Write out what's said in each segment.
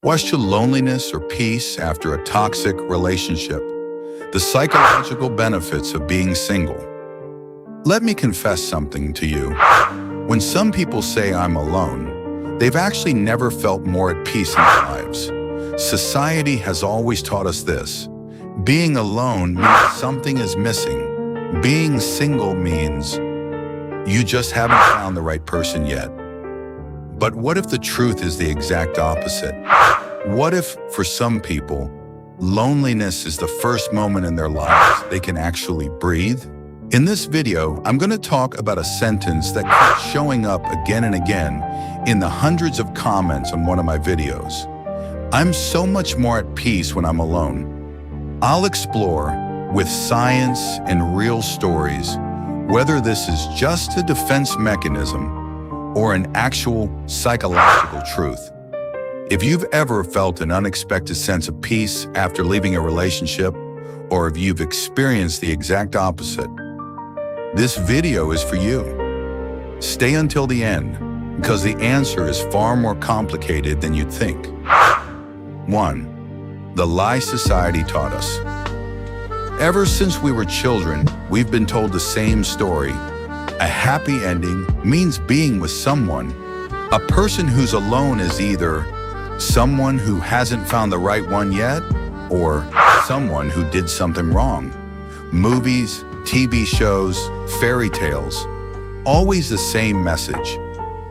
Question loneliness or peace after a toxic relationship. The psychological benefits of being single. Let me confess something to you. When some people say I'm alone, they've actually never felt more at peace in their lives. Society has always taught us this. Being alone means something is missing. Being single means you just haven't found the right person yet. But what if the truth is the exact opposite? What if, for some people, loneliness is the first moment in their lives they can actually breathe? In this video, I'm going to talk about a sentence that keeps showing up again and again in the hundreds of comments on one of my videos. I'm so much more at peace when I'm alone. I'll explore, with science and real stories, whether this is just a defense mechanism or an actual psychological truth. If you've ever felt an unexpected sense of peace after leaving a relationship, or if you've experienced the exact opposite, this video is for you. Stay until the end, because the answer is far more complicated than you'd think. 1. The lie society taught us. Ever since we were children, we've been told the same story. A happy ending means being with someone. A person who's alone is either someone who hasn't found the right one yet, or someone who did something wrong. Movies, TV shows, fairy tales, always the same message.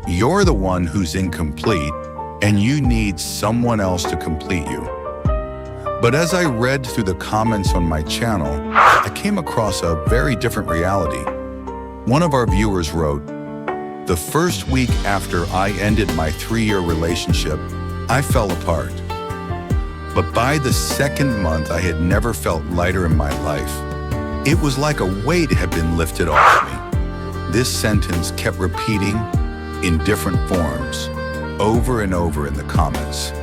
You're the one who's incomplete, and you need someone else to complete you. But as I read through the comments on my channel, I came across a very different reality. One of our viewers wrote, "The first week after I ended my 3-year relationship, I fell apart. But by the second month, I had never felt lighter in my life. It was like a weight had been lifted off me." This sentence kept repeating in different forms, over and over in the comments.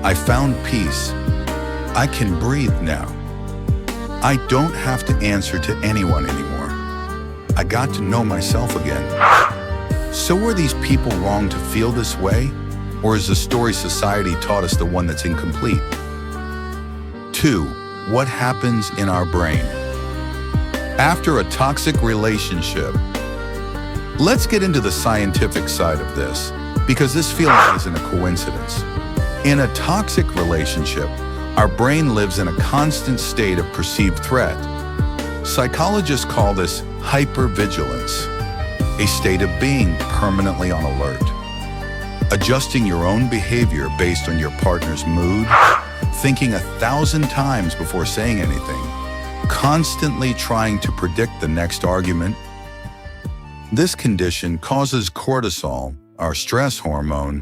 "I found peace. I can breathe now. I don't have to answer to anyone anymore. I got to know myself again." So were these people wrong to feel this way? Or is the story society taught us the one that's incomplete? 2. What happens in our brain? After a toxic relationship, let's get into the scientific side of this, because this feeling isn't a coincidence. In a toxic relationship, our brain lives in a constant state of perceived threat. Psychologists call this hypervigilance, a state of being permanently on alert, adjusting your own behavior based on your partner's mood, thinking 1,000 times before saying anything, constantly trying to predict the next argument. This condition causes cortisol, our stress hormone,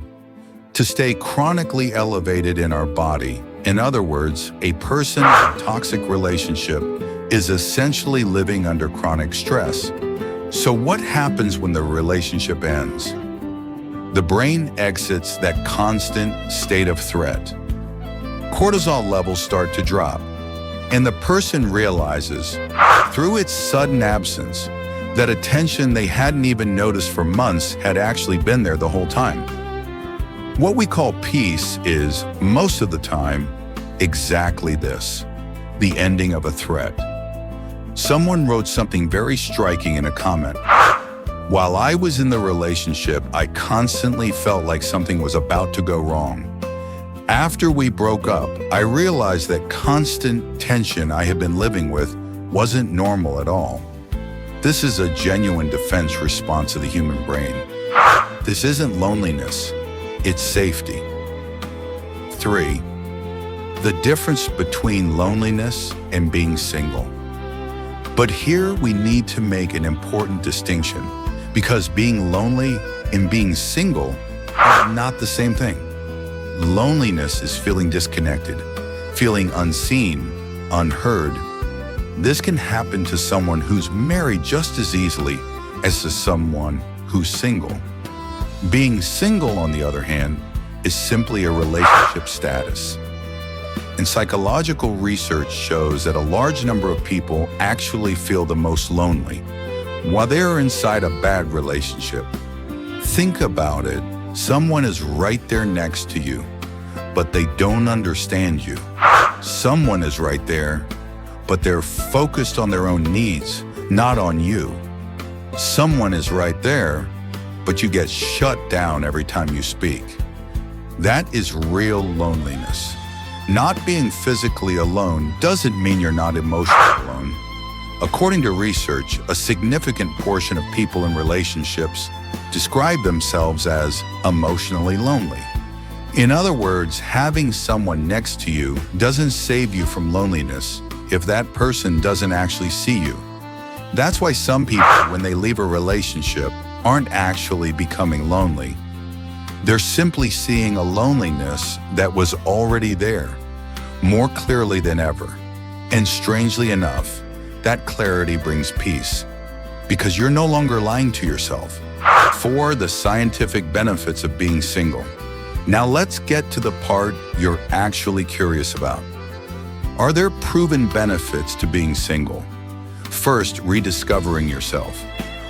to stay chronically elevated in our body. In other words, a person in a toxic relationship is essentially living under chronic stress. So what happens when the relationship ends? The brain exits that constant state of threat. Cortisol levels start to drop, and the person realizes, through its sudden absence, that a tension they hadn't even noticed for months had actually been there the whole time. What we call peace is, most of the time, exactly this: the ending of a threat. Someone wrote something very striking in a comment. "While I was in the relationship, I constantly felt like something was about to go wrong. After we broke up, I realized that constant tension I had been living with wasn't normal at all." This is a genuine defense response of the human brain. This isn't loneliness, it's safety. 3. The difference between loneliness and being single. But here we need to make an important distinction, because being lonely and being single are not the same thing. Loneliness is feeling disconnected, feeling unseen, unheard. This can happen to someone who's married just as easily as to someone who's single. Being single, on the other hand, is simply a relationship status. And psychological research shows that a large number of people actually feel the most lonely while they're inside a bad relationship. Think about it. Someone is right there next to you, but they don't understand you. Someone is right there, but they're focused on their own needs, not on you. Someone is right there, but you get shut down every time you speak. That is real loneliness. Not being physically alone doesn't mean you're not emotionally alone. According to research, a significant portion of people in relationships describe themselves as emotionally lonely. In other words, having someone next to you doesn't save you from loneliness if that person doesn't actually see you. That's why some people, when they leave a relationship, aren't actually becoming lonely. They're simply seeing a loneliness that was already there, more clearly than ever. And strangely enough, that clarity brings peace, because you're no longer lying to yourself. 4. The scientific benefits of being single. Now let's get to the part you're actually curious about. Are there proven benefits to being single? First, rediscovering yourself.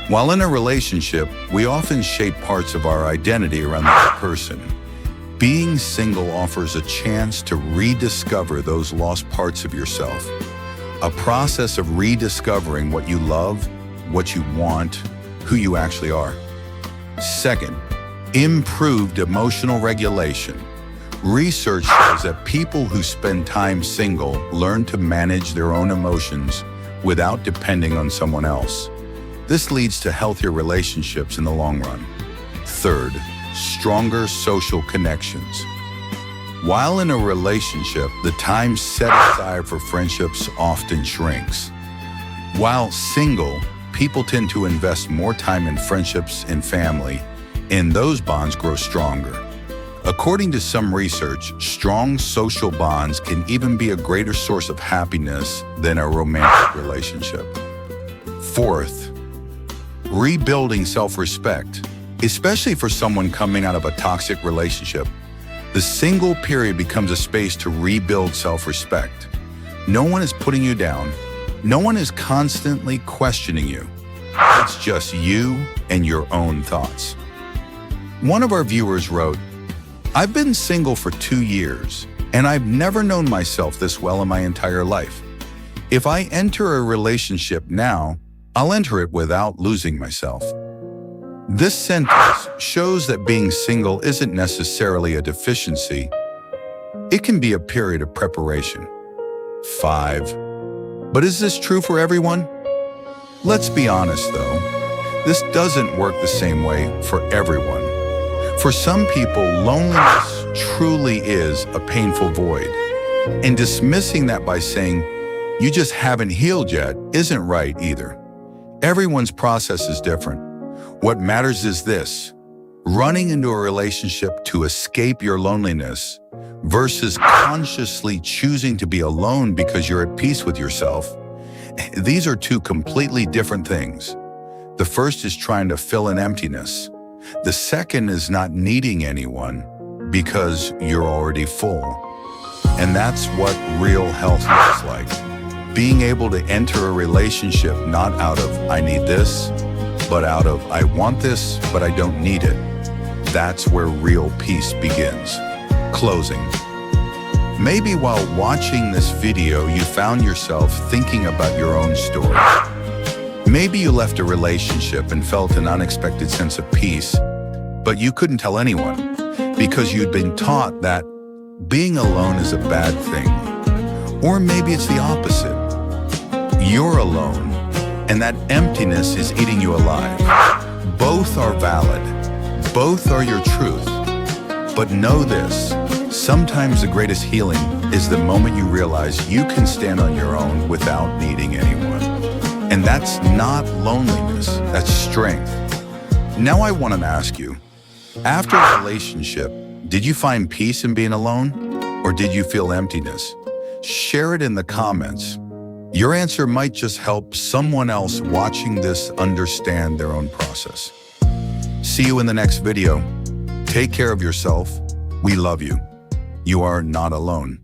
While in a relationship, we often shape parts of our identity around the other person. Being single offers a chance to rediscover those lost parts of yourself. A process of rediscovering what you love, what you want, who you actually are. Second, improved emotional regulation. Research shows that people who spend time single learn to manage their own emotions without depending on someone else. This leads to healthier relationships in the long run. Third, stronger social connections. While in a relationship, the time set aside for friendships often shrinks. While single, people tend to invest more time in friendships and family, and those bonds grow stronger. According to some research, strong social bonds can even be a greater source of happiness than a romantic relationship. Fourth, rebuilding self-respect. Especially for someone coming out of a toxic relationship, the single period becomes a space to rebuild self-respect. No one is putting you down. No one is constantly questioning you. It's just you and your own thoughts. One of our viewers wrote, "I've been single for 2 years, and I've never known myself this well in my entire life. If I enter a relationship now, I'll enter it without losing myself." This sentence shows that being single isn't necessarily a deficiency. It can be a period of preparation. 5. But is this true for everyone? Let's be honest though, this doesn't work the same way for everyone. For some people, loneliness truly is a painful void. And dismissing that by saying, "You just haven't healed yet," isn't right either. Everyone's process is different. What matters is this: running into a relationship to escape your loneliness versus consciously choosing to be alone because you're at peace with yourself. These are two completely different things. The first is trying to fill an emptiness. The second is not needing anyone because you're already full. And that's what real health looks like. Being able to enter a relationship not out of "I need this," but out of "I want this, but I don't need it." That's where real peace begins. Closing. Maybe while watching this video, you found yourself thinking about your own story. Maybe you left a relationship and felt an unexpected sense of peace, but you couldn't tell anyone because you'd been taught that being alone is a bad thing. Or maybe it's the opposite. You're alone, and that emptiness is eating you alive. Both are valid. Both are your truth. But know this, sometimes the greatest healing is the moment you realize you can stand on your own without needing anyone. And that's not loneliness, that's strength. Now I want to ask you, after a relationship, did you find peace in being alone? Or did you feel emptiness? Share it in the comments. Your answer might just help someone else watching this understand their own process. See you in the next video. Take care of yourself. We love you. You are not alone.